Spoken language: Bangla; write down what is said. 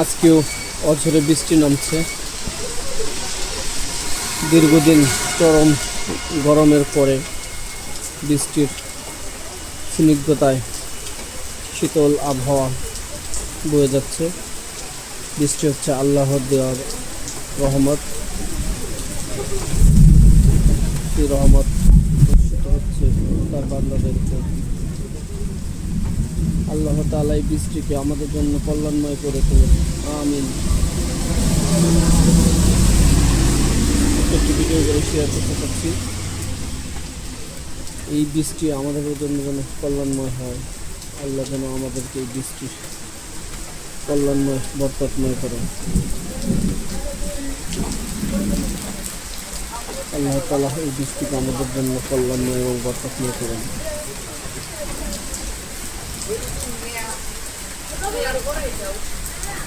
আজকেও অঝরে বৃষ্টি নামছে। দীর্ঘদিন চরম গরমের পরে বৃষ্টির স্নিগ্ধতায় শীতল আবহাওয়া বয়ে যাচ্ছে। বৃষ্টি হচ্ছে আল্লাহর দেওয়ার রহমত। সেই রহমত বর্ষিত হচ্ছে তার বান্দাদের উপর। আল্লাহ তাআলা এই বৃষ্টিকে আমাদের জন্য কল্যাণময় করে তোলেন, আমিন। একটি ভিডিও করে শেয়ার করতে চাচ্ছি। এই বৃষ্টি আমাদের জন্য যেন কল্যাণময় হয়। আল্লাহ যেন আমাদেরকে এই বৃষ্টি কল্যাণময় বরকতময় করেন। আল্লাহ তাআলা এই বৃষ্টিকে আমাদের জন্য কল্যাণময় এবং বরকতময় করেন।